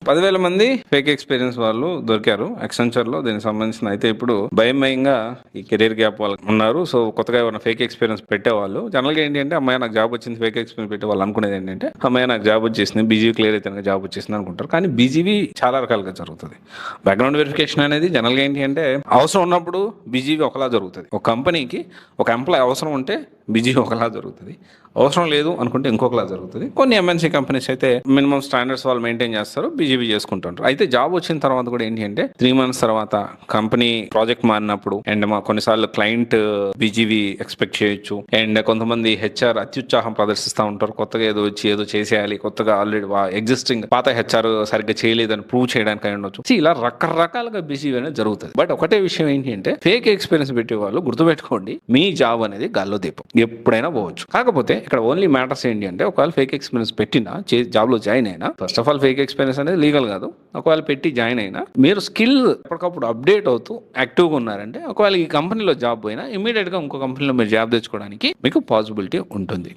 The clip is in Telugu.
10,000 మంది ఫేక్ ఎక్స్పీరియన్స్ వాళ్ళు దొరికారు Accenture లో. దీనికి సంబంధించిన అయితే ఇప్పుడు భయంగా ఈ కెరీర్ గ్యాప్ వాళ్ళు ఉన్నారు. సో కొత్తగా ఎవరైనా ఫేక్ ఎక్స్పీరియన్స్ పెట్టేవాళ్ళు జనరల్గా ఏంటి అంటే అమ్మాయి నాకు జాబ్ వచ్చింది, ఫేక్ ఎక్స్పీరియన్స్ పెట్టే వాళ్ళు అనుకునేది ఏంటంటే అమ్మాయి నాకు జాబ్ వచ్చేసింది, బీజీవీ క్లియర్ అయితే నాకు జాబ్ వచ్చేసింది అనుకుంటారు. కానీ బీజీవీ చాలా రకాలుగా జరుగుతుంది. బ్యాక్గ్రౌండ్ వెరిఫికేషన్ అనేది జనరల్గా ఏంటి అంటే అవసరం ఉన్నప్పుడు బీజీవీ ఒకలా జరుగుతుంది. ఒక కంపెనీకి ఒక ఎంప్లాయ్ అవసరం ఉంటే బీజీవీ ఒకలా జరుగుతుంది, అవసరం లేదు అనుకుంటే ఇంకొకలా జరుగుతుంది. కొన్ని ఎంఎన్సీ కంపెనీస్ అయితే మినిమం స్టాండర్డ్స్ వాళ్ళు మెయింటైన్ చేస్తారు, బీజీవీ చేసుకుంటుంటారు. అయితే జాబ్ వచ్చిన తర్వాత కూడా ఏంటి అంటే 3 months తర్వాత కంపెనీ ప్రాజెక్ట్ మారినప్పుడు అండ్ కొన్నిసార్లు క్లయింట్ బీజీవీ ఎక్స్పెక్ట్ చేయొచ్చు. అండ్ కొంతమంది హెచ్ఆర్ అత్యుత్సాహం ప్రదర్శిస్తూ ఉంటారు, కొత్తగా ఏదో వచ్చి ఏదో చేసేయాలి, కొత్తగా ఆల్రెడీ ఎగ్జిస్టింగ్ పాత హెచ్ఆర్ సరిగ్గా చేయలేదని ప్రూవ్ చేయడానికి అయి ఉండొచ్చు. ఇలా రకరకాలుగా బీజీవీ అనేది జరుగుతుంది. బట్ ఒకటే విషయం ఏంటి అంటే ఫేక్ ఎక్స్పీరియన్స్ పెట్టే వాళ్ళు గుర్తుపెట్టుకోండి, మీ జాబ్ అనేది గాల్లో దీపం, ఎప్పుడైనా పోవచ్చు. కాకపోతే ఇక్కడ ఓన్లీ మ్యాటర్స్ ఏంటి అంటే ఒకవేళ ఫేక్ ఎక్స్పీరియన్స్ పెట్టినా జాబ్లో జాయిన్ అయినా, first of all fake experience అనేది లీగల్ కాదు. ఒకవేళ పెట్టి జాయిన్ అయినా మీరు స్కిల్ ఎప్పటికప్పుడు అప్డేట్ అవుతూ యాక్టివ్గా ఉన్నారంటే ఒకవేళ ఈ కంపెనీలో జాబ్ పోయినా ఇమీడియట్గా ఇంకో కంపెనీలో మీరు జాబ్ తెచ్చుకోవడానికి మీకు పాసిబిలిటీ ఉంటుంది.